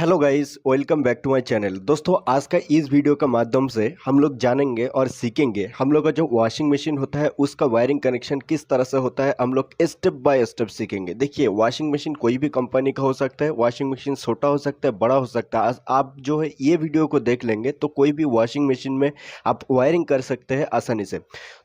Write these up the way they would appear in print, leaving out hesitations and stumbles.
Hello guys, welcome back to my channel. दोस्तों, आज का इस वीडियो का माध्यम से हम लोग जानेंगे और सीखेंगे हम लोग का जो वॉशिंग मशीन होता है उसका वायरिंग कनेक्शन किस तरह से होता है। हम लोग स्टेप बाय स्टेप सीखेंगे। देखिए, वॉशिंग मशीन कोई भी कंपनी का हो सकता है। वॉशिंग मशीन छोटा हो सकता है, बड़ा हो सकता है। आज आप जो है ये वीडियो को देख लेंगे तो कोई भी वॉशिंग मशीन में आप वायरिंग कर सकते हैं आसानी से।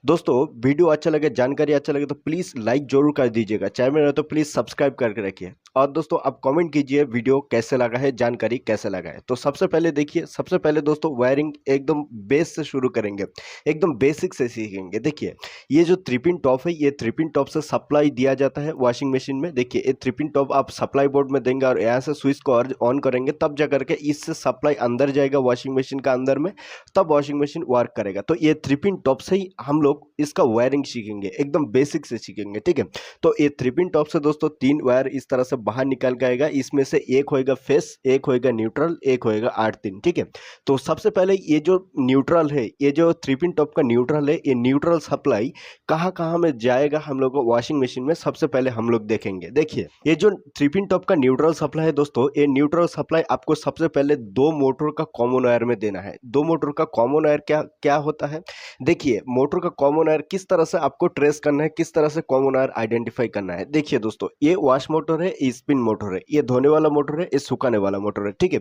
दोस्तों, वीडियो अच्छा लगे, जानकारी अच्छा लगे तो प्लीज़ लाइक जरूर कर दीजिएगा। चैनल में रहे तो प्लीज़ सब्सक्राइब करके रखिए। और दोस्तों, आप कमेंट कीजिए वीडियो कैसे लगा है, जानकारी कैसे लगा है। तो सबसे पहले देखिए, सबसे पहले दोस्तों वायरिंग एकदम बेस से शुरू करेंगे, एकदम बेसिक से सीखेंगे। देखिए, ये जो 3 पिन टॉप है, ये 3 पिन टॉप से सप्लाई दिया जाता है वॉशिंग मशीन में। देखिए, ये 3 पिन टॉप आप सप्लाई बोर्ड में देंगे और यहाँ से स्विच को ऑन करेंगे, तब जा करके इससे सप्लाई अंदर जाएगा वॉशिंग मशीन का अंदर में, तब वॉशिंग मशीन वर्क करेगा। तो ये 3 पिन टॉप से ही हम लोग इसका वायरिंग सीखेंगे, एकदम बेसिक से सीखेंगे। ठीक है, तो ये 3 पिन टॉप से दोस्तों 3 वायर इस तरह से बाहर निकल के आएगा। इसमें से एक होएगा फेस, एक होएगा न्यूट्रल, एक होएगा 8-3। ठीक है, तो सबसे पहले ये जो न्यूट्रल है, ये जो 3 पिन टॉप का न्यूट्रल है, ये न्यूट्रल सप्लाई कहाँ कहाँ में जाएगा हम लोग को वॉशिंग मशीन में, सबसे पहले हम लोग देखेंगे। देखिए, ये जो 3 पिन टॉप का न्यूट्रल सप्लाई है दोस्तों, ये न्यूट्रल सप्लाई आपको सबसे पहले 2 मोटर का कॉमन वायर में देना है। 2 मोटर का कॉमन वायर क्या क्या होता है? देखिए, मोटर का कॉमन वायर किस तरह से आपको ट्रेस करना है, किस तरह से कॉमन वायर आइडेंटिफाई करना है। देखिए दोस्तों, ये वॉश मोटर है, ये स्पिन मोटर है, ये धोने वाला मोटर है, ये सुखाने वाला मोटर है। ठीक है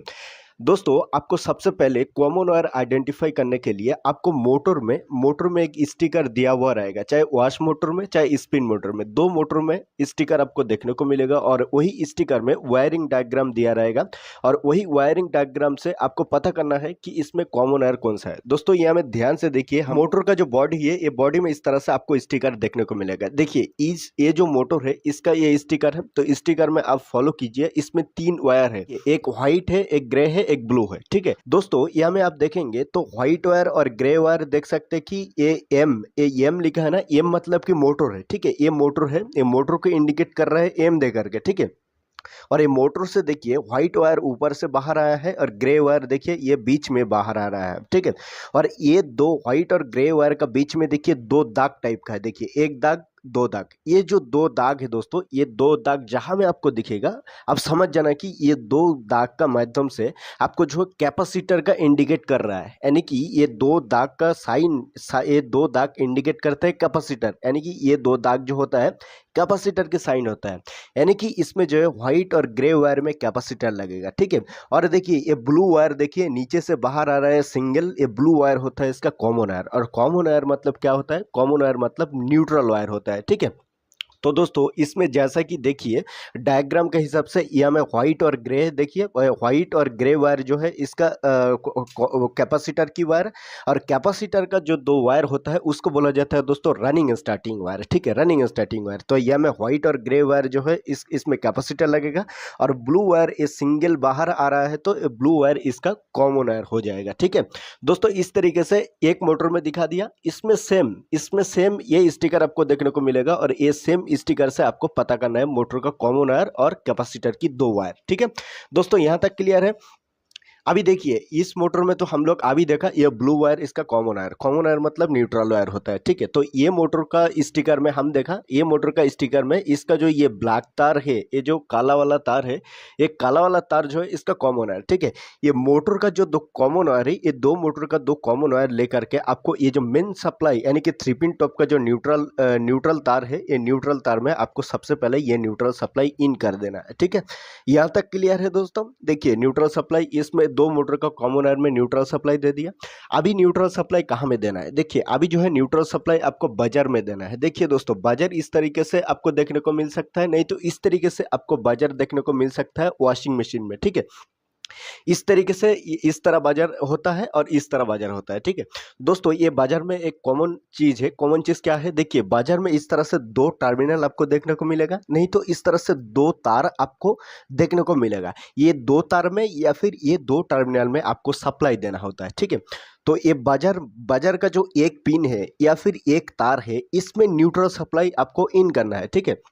दोस्तों, आपको सबसे पहले कॉमन वायर आइडेंटिफाई करने के लिए आपको मोटर में एक स्टिकर दिया हुआ रहेगा, चाहे वॉश मोटर में चाहे स्पिन मोटर में। 2 मोटर में स्टिकर आपको देखने को मिलेगा और वही स्टिकर में वायरिंग डायग्राम दिया रहेगा और वही वायरिंग डायग्राम से आपको पता करना है कि इसमें कॉमन वायर कौन सा है। दोस्तों, यहाँ में ध्यान से देखिए, मोटर का जो बॉडी है, ये बॉडी में इस तरह से आपको स्टिकर देखने को मिलेगा। देखिए, ये जो मोटर है इसका ये स्टिकर है, तो स्टिकर में आप फॉलो कीजिए। इसमें 3 वायर है, एक व्हाइट है, एक ग्रे है, एक ब्लू है। ठीक है दोस्तों, यहाँ में आप देखेंगे तो व्हाइट वायर और ग्रे वायर देख सकते हैं कि ये एम लिखा है ना, एम मतलब कि मोटर है। ठीक है, ये मोटर है, ये मोटर को इंडिकेट कर रहा है एम दे करके। ठीक है, और ये मोटर से देखिए व्हाइट वायर ऊपर से बाहर आया है और ग्रे वायर देखिए ये बीच में बाहर आ रहा है। ठीक है, और ये 2 व्हाइट और ग्रे वायर का बीच में देखिए 2 दाग टाइप का है। देखिए, एक दाग, 2 दाग। ये जो 2 दाग है दोस्तों, ये 2 दाग जहां में आपको दिखेगा, आप समझ जाना कि ये 2 दाग का माध्यम से आपको जो कैपेसिटर का इंडिकेट कर रहा है। यानी कि ये 2 दाग का ये 2 दाग इंडिकेट करता है कैपेसिटर, यानी कि ये 2 दाग जो होता है कैपेसिटर के साइन होता है। यानी कि इसमें जो है व्हाइट और ग्रे वायर में कैपेसिटर लगेगा। ठीक है, और देखिए ये ब्लू वायर देखिए नीचे से बाहर आ रहा है सिंगल, ये ब्लू वायर होता है इसका कॉमन वायर। और कॉमन वायर मतलब क्या होता है? कॉमन वायर मतलब न्यूट्रल वायर होता है। ठीक है, तो दोस्तों इसमें जैसा कि देखिए डायग्राम के हिसाब से यहाँ में व्हाइट और ग्रे, देखिए व्हाइट और ग्रे वायर जो है इसका कैपेसिटर की वायर, और कैपेसिटर का जो 2 वायर होता है उसको बोला जाता है दोस्तों रनिंग स्टार्टिंग वायर। ठीक है, रनिंग स्टार्टिंग वायर। तो यहाँ में व्हाइट और ग्रे वायर जो है इसमें कैपेसिटर लगेगा, और ब्लू वायर ये सिंगल बाहर आ रहा है तो ब्लू वायर इसका कॉमन वायर हो जाएगा। ठीक है दोस्तों, इस तरीके से एक मोटर में दिखा दिया। इसमें सेम ये स्टिकर आपको देखने को मिलेगा और ये सेम स्टिकर से आपको पता करना है मोटर का कॉमन वायर और कैपेसिटर की 2 वायर। ठीक है दोस्तों, यहां तक क्लियर है? अभी देखिए, इस मोटर में तो हम लोग अभी देखा ये ब्लू वायर इसका कॉमन वायर मतलब न्यूट्रल वायर होता है। ठीक है, तो ये मोटर का स्टिकर में हम देखा, ये मोटर का स्टिकर में इसका जो ये ब्लैक तार है, ये जो काला वाला तार है, ये काला वाला तार जो है इसका कॉमन वायर। ठीक है, ये मोटर का जो 2 कॉमन वायर है, ये 2 मोटर का 2 कॉमन वायर लेकर के आपको ये जो मेन सप्लाई यानी कि 3 पिन टॉप का जो न्यूट्रल तार है, ये न्यूट्रल तार में आपको सबसे पहले ये न्यूट्रल सप्लाई इन कर देना है। ठीक है, यहाँ तक क्लियर है दोस्तों? देखिए, न्यूट्रल सप्लाई इसमें 2 मोटर का कॉमन वायर में न्यूट्रल सप्लाई दे दिया। अभी न्यूट्रल सप्लाई कहाँ में देना है? देखिए, अभी जो है न्यूट्रल सप्लाई आपको बजर में देना है। देखिए दोस्तों, बजर इस तरीके से आपको देखने को मिल सकता है, नहीं तो इस तरीके से आपको बजर देखने को मिल सकता है वॉशिंग मशीन में। ठीक है, इस तरीके से इस तरह बाजार होता है और इस तरह बाजार होता है। ठीक है दोस्तों, ये बाजार में एक कॉमन चीज है। कॉमन चीज क्या है? देखिए, बाजार में इस तरह से 2 टर्मिनल आपको देखने को मिलेगा, नहीं तो इस तरह से 2 तार आपको देखने को मिलेगा। ये 2 तार में या फिर ये 2 टर्मिनल में आपको सप्लाई देना होता है। ठीक है, तो ये बाजार का जो एक पिन है या फिर एक तार है, इसमें न्यूट्रल सप्लाई आपको इन करना है। ठीक है,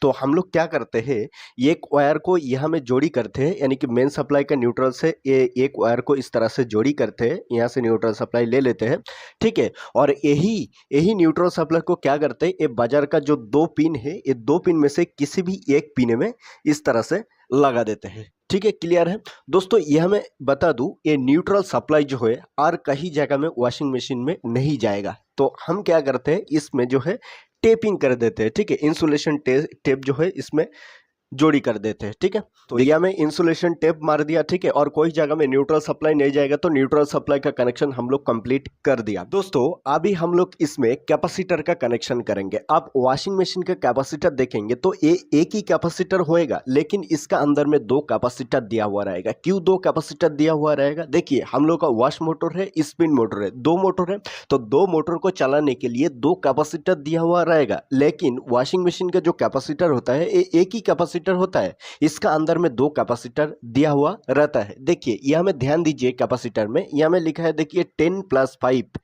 तो हम लोग क्या करते हैं, एक वायर को यहाँ में जोड़ी करते हैं, यानी कि मेन सप्लाई का न्यूट्रल से ये एक वायर को इस तरह से जोड़ी करते हैं, यहाँ से न्यूट्रल सप्लाई ले लेते हैं। ठीक है, और यही न्यूट्रल सप्लाई को क्या करते हैं, ये बाजार का जो 2 पिन है, ये 2 पिन में से किसी भी एक पिन में इस तरह से लगा देते हैं। ठीक है, क्लियर है दोस्तों। ये हमें बता दूं, ये न्यूट्रल सप्लाई जो है और कहीं जगह में वॉशिंग मशीन में नहीं जाएगा। तो हम क्या करते हैं, इसमें जो है टेपिंग कर देते हैं। ठीक है, इंसुलेशन टेप जो है इसमें जोड़ी कर देते हैं। ठीक है, तो या में इंसुलेशन टेप मार दिया। ठीक है, और कोई जगह में न्यूट्रल सप्लाई नहीं जाएगा तो न्यूट्रल सप्लाई का कनेक्शन हम लोग कंप्लीट कर दिया। दोस्तों अभी हम लोग इसमें कैपेसिटर का कनेक्शन करेंगे। आप वॉशिंग मशीन का कैपेसिटर देखेंगे तो ये एक ही कैपेसिटर होएगा, लेकिन इसका अंदर में दो कैपेसिटर दिया हुआ रहेगा। क्यों दो कैपेसिटर दिया हुआ रहेगा? देखिए, हम लोग का वॉश मोटर है, स्पिन मोटर है, दो मोटर है। तो दो मोटर को चलाने के लिए दो कैपेसिटर दिया हुआ रहेगा, लेकिन वॉशिंग मशीन का जो कैपेसिटर होता है ये एक ही कैपेसिटर होता है। इसका अंदर में दो कैपेसिटर दिया हुआ रहता है। देखिए यहां में ध्यान दीजिए, कैपेसिटर में यहां में लिखा है, देखिए 10+5,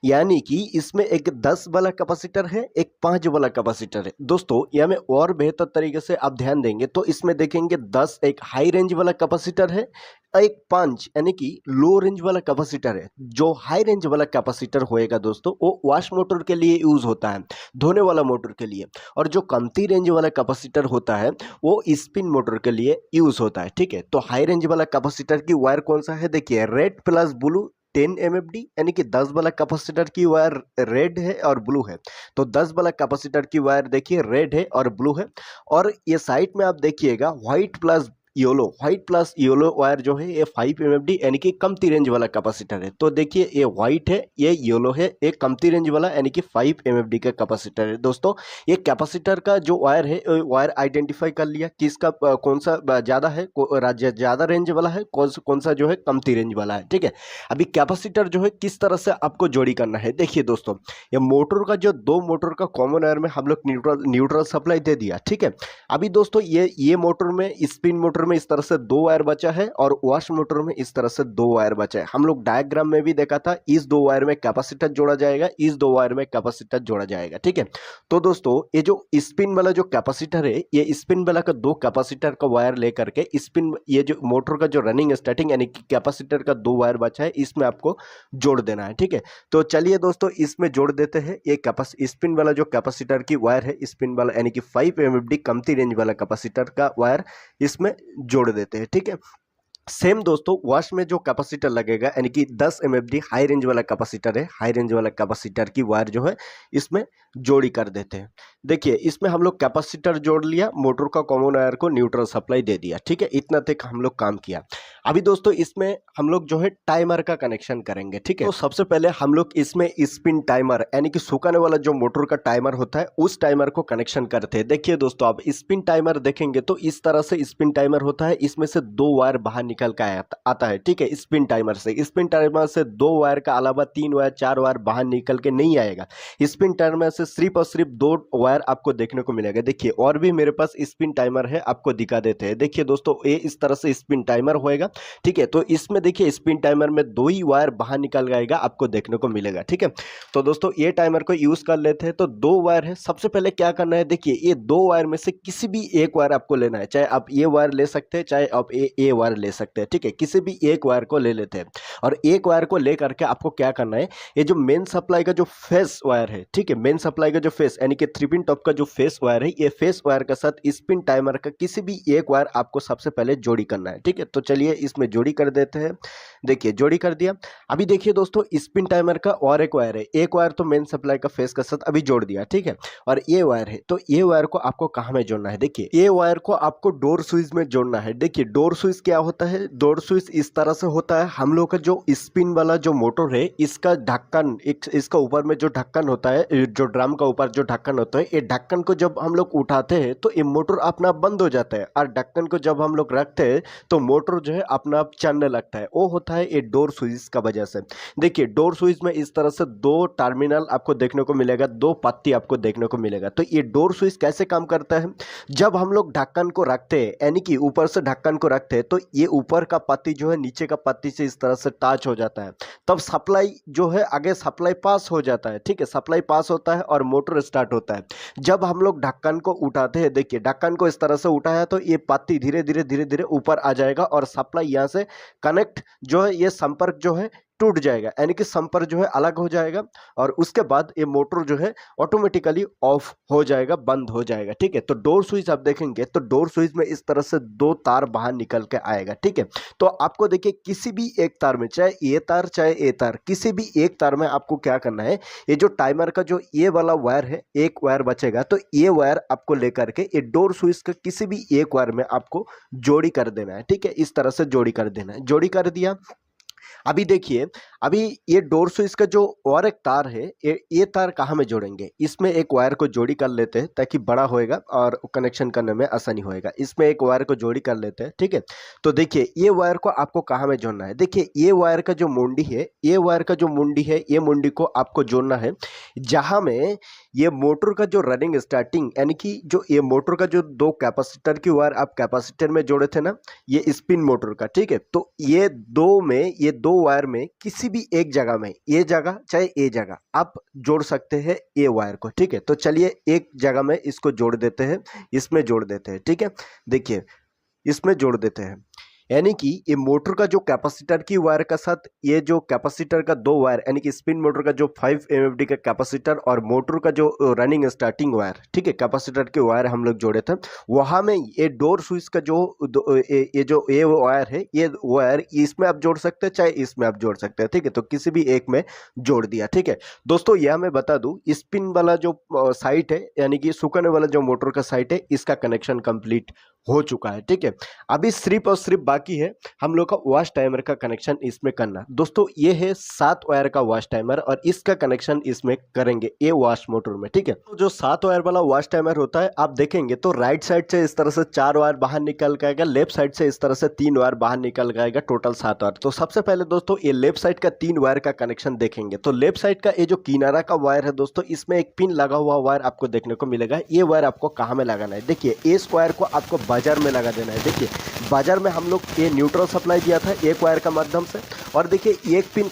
यानी कि इसमें एक 10 वाला कैपेसिटर है, एक 5 वाला कैपेसिटर है। दोस्तों यहां में और बेहतर तरीके से आप ध्यान देंगे तो इसमें देखेंगे 10 एक हाई रेंज वाला कैपेसिटर है, एक 5 यानी कि लो रेंज वाला कैपेसिटर है। जो हाई रेंज वाला कैपेसिटर होएगा दोस्तों वो वॉश मोटर के लिए यूज होता है, धोने वाला मोटर के लिए। और जो कमती रेंज वाला कैपेसिटर होता है वो स्पिन मोटर के लिए यूज होता है। ठीक है, तो हाई रेंज वाला कैपेसिटर की वायर कौन सा है? देखिए रेड प्लस ब्लू 10 MFD, यानी कि 10 वाला कैपेसिटर की वायर रेड है और ब्लू है। तो 10 वाला कैपेसिटर की वायर देखिए रेड है और ब्लू है। और ये साइड में आप देखिएगा व्हाइट प्लस येलो वायर जो है ये 5 MFD यानी कि कमती रेंज वाला कैपेसिटर है। तो देखिए ये व्हाइट है, ये येलो है, ये कमती रेंज वाला यानी कि 5 MFD का कैपेसिटर है। दोस्तों ये कैपेसिटर का जो वायर है, वायर आइडेंटिफाई कर लिया किसका कौन सा ज्यादा है, ज्यादा रेंज वाला है, कौन सा जो है कमती रेंज वाला है। ठीक है, अभी कैपेसिटर जो है किस तरह से आपको जोड़ी करना है। देखिए दोस्तों, ये मोटर का जो दो मोटर का कॉमन वायर में हम लोग न्यूट्रल सप्लाई दे दिया। ठीक है, अभी दोस्तों ये मोटर में, स्पिन मोटर में इस तरह से दो वायर बचा है और वॉश मोटर में इस तरह से दो वायर बचा है। हम लोग डायग्राम में भी देखा था, इस दो वायर में कैपेसिटर जोड़ा जाएगा, इस दो वायर में कैपेसिटर जोड़ा जाएगा। ठीक है, तो दोस्तों ये जो स्पिन वाला जो कैपेसिटर है, ये स्पिन वाला का दो कैपेसिटर का वायर लेकर के स्पिन, ये जो मोटर का जो रनिंग स्टार्टिंग यानी कि कैपेसिटर का दो वायर बचा है इसमें आपको जोड़ देना है। ठीक है, तो चलिए दोस्तों इसमें जोड़ देते हैं। ये स्पिन वाला जो कैपेसिटर की वायर है, स्पिन वाला यानी कि 5 MFD कमती रेंज वाला कैपेसिटर का वायर इसमें जोड़ देते हैं। ठीक है, सेम दोस्तों वॉश में जो कैपेसिटर लगेगा यानी कि 10 MFD हाई रेंज वाला कैपेसिटर है, हाई रेंज वाला कैपेसिटर की वायर जो है इसमें जोड़ी कर देते हैं। देखिए इसमें हम लोग कैपेसिटर जोड़ लिया, मोटर का कॉमन वायर को न्यूट्रल सप्लाई दे दिया। ठीक है, इतना तक हम लोग काम किया। अभी दोस्तों इसमें हम लोग जो है टाइमर का कनेक्शन करेंगे। ठीक है, तो सबसे पहले हम लोग इसमें स्पिन टाइमर यानी कि सुखाने वाला जो मोटर का टाइमर होता है उस टाइमर को कनेक्शन करते हैं। देखिए दोस्तों, आप स्पिन टाइमर देखेंगे तो इस तरह से स्पिन टाइमर होता है, इसमें से दो वायर बाहर निकल के आता है। ठीक है, स्पिन टाइमर से दो वायर का अलावा 3 वायर 4 वायर बाहर निकल के नहीं आएगा। स्पिन टाइमर से सिर्फ और सिर्फ दो वायर आपको देखने को मिलेगा। देखिए और भी मेरे पास स्पिन टाइमर है, आपको दिखा देते हैं। देखिए दोस्तों, ये इस तरह से स्पिन टाइमर होएगा। ठीक है, तो इसमें देखिए स्पिन टाइमर में दो ही वायर बाहर निकल जाएगा, आपको देखने को मिलेगा। ठीक है, तो दोस्तों ये टाइमर को यूज कर लेते हैं। तो दो वायर है, सबसे पहले क्या करना है, देखिए ये दो वायर में से किसी भी एक वायर आपको लेना है। चाहे आप ये वायर ले सकते हैं, चाहे आप ये वायर ले सकते हैं। ठीक है, किसी भी एक वायर को ले लेते हैं और एक वायर को लेकर के आपको क्या करना है, ये जो मेन सप्लाई का जो फेस वायर है, ठीक है, मेन सप्लाई का जो फेस यानी कि 3 पिन टॉप का जो फेस वायर है, ये फेस वायर के साथ स्पिन टाइमर का किसी भी एक वायर आपको सबसे पहले जोड़ी करना है। ठीक है, तो चलिए इसमें जोड़ी कर देते हैं। देखिए जोड़ी कर दिया। अभी देखिए दोस्तों, स्पिन टाइमर का और एक वायर है, एक वायर तो मेन सप्लाई का फेस के साथ अभी जोड़ दिया। ठीक है, और ये वायर है, तो ये वायर को आपको कहां में जोड़ना है, देखिए ये वायर को आपको डोर स्विच में जोड़ना है। देखिए डोर स्विच क्या होता है, डोर स्विच इस तरह से होता है, हम लोग का जो स्पिन वाला जो मोटर है इसका ढक्कन, इसका ऊपर में जो ढक्कन होता है, जो ड्रम का ऊपर जो ढक्कन होता है, ये ढक्कन को जब हम लोग उठाते हैं तो ये मोटर अपना आप बंद हो जाता है, और ढक्कन को जब हम लोग रखते हैं तो मोटर जो है अपना आप चलने लगता है। वो होता है ये डोर स्विच का वजह से। देखिए डोर स्विच में इस तरह से दो टर्मिनल आपको देखने को मिलेगा, दो पत्ती आपको देखने को मिलेगा। तो ये डोर स्विच कैसे काम करता है, जब हम लोग ढक्कन को रखते हैं यानी कि ऊपर से ढक्कन को रखते हैं तो ये ऊपर का पत्ती जो है नीचे का पत्ती से इस तरह से टच हो जाता है, तब सप्लाई जो है आगे सप्लाई पास हो जाता है। ठीक है, सप्लाई पास होता है और मोटर स्टार्ट होता है। जब हम लोग ढक्कन को उठाते हैं, देखिए ढक्कन को इस तरह से उठाया तो ये पत्ती धीरे धीरे ऊपर आ जाएगा और सप्लाई यहाँ से कनेक्ट जो है, ये संपर्क जो है टूट जाएगा, यानी कि संपर्क जो है अलग हो जाएगा और उसके बाद ये मोटर जो है ऑटोमेटिकली ऑफ हो जाएगा, बंद हो जाएगा। ठीक है, तो डोर स्विच आप देखेंगे तो डोर स्विच में इस तरह से दो तार बाहर निकल के आएगा। ठीक है, तो आपको देखिए किसी भी एक तार में, चाहे ये तार चाहे ये तार, किसी भी एक तार में आपको क्या करना है, ये जो टाइमर का जो ये वाला वायर है, एक वायर बचेगा, तो ये वायर आपको लेकर के ये डोर स्विच का किसी भी एक वायर में आपको जोड़ी कर देना है। ठीक है, इस तरह से जोड़ी कर देना है। जोड़ी कर दिया। अभी देखिए, अभी ये डोर स्विच का जो और एक तार है, ये तार कहाँ में जोड़ेंगे, इसमें एक वायर को जोड़ी कर लेते हैं ताकि बड़ा होएगा और कनेक्शन करने में आसानी होएगा। इसमें एक वायर को जोड़ी कर लेते हैं। ठीक है, तो देखिए ये वायर को आपको कहाँ में जोड़ना है, देखिए ये वायर का जो मुंडी है, ये वायर का जो मुंडी है, ये मुंडी को आपको जोड़ना है जहाँ में ये मोटर का जो रनिंग स्टार्टिंग, यानी कि जो ये मोटर का जो दो कैपेसिटर की वायर आप कैपेसिटर में जोड़े थे ना, ये स्पिन मोटर का। ठीक है, तो ये दो में, ये दो वायर में किसी भी एक जगह में, ये जगह चाहे ये जगह, आप जोड़ सकते हैं ये वायर को। ठीक है, तो चलिए एक जगह में इसको जोड़ देते हैं, इसमें जोड़ देते हैं। ठीक है, देखिए इसमें जोड़ देते हैं, यानी कि ये मोटर का जो कैपेसिटर की वायर का साथ ये जो कैपेसिटर का दो वायर, यानी कि स्पिन मोटर का जो 5 MFD का कैपेसिटर और मोटर का जो रनिंग स्टार्टिंग वायर, ठीक है, कैपेसिटर के वायर हम लोग जोड़े थे, वहां में ये डोर स्विच का जो ये वायर है, ये वायर इसमें आप जोड़ सकते हैं चाहे इसमें आप जोड़ सकते हैं। ठीक है, तो किसी भी एक में जोड़ दिया। ठीक है दोस्तों, यह मैं बता दूं, स्पिन वाला जो साइट है, यानी कि सुखाने वाला जो मोटर का साइट है, इसका कनेक्शन कंप्लीट हो चुका है। ठीक है, अभी सिर्फ और सिर्फ बाकी है हम लोग का वॉश टाइमर का कनेक्शन इसमें करना। दोस्तों ये है 7 वायर का वॉश टाइमर और इसका कनेक्शन इसमें करेंगे ये वॉश मोटर में। ठीक है, तो जो 7 वायर वाला वॉश टाइमर होता है, आप देखेंगे तो राइट साइड से इस तरह से 4 वायर बाहर निकल के आएगा, लेफ्ट साइड से इस तरह से 3 वायर बाहर निकल के आएगा, टोटल 7 वायर। तो सबसे पहले दोस्तों ये लेफ्ट साइड का 3 वायर का कनेक्शन देखेंगे। तो लेफ्ट साइड का ये जो किनारा का वायर है दोस्तों, इसमें एक पिन लगा हुआ वायर आपको देखने को मिलेगा। ये वायर आपको कहाँ में लगाना है, देखिए इस वायर को आपको बाजार में लगा देना है। देखिए बाजार में हम लोग ये न्यूट्रल सप्लाई दिया था एक वायर का माध्यम से, और देखिए एक पिन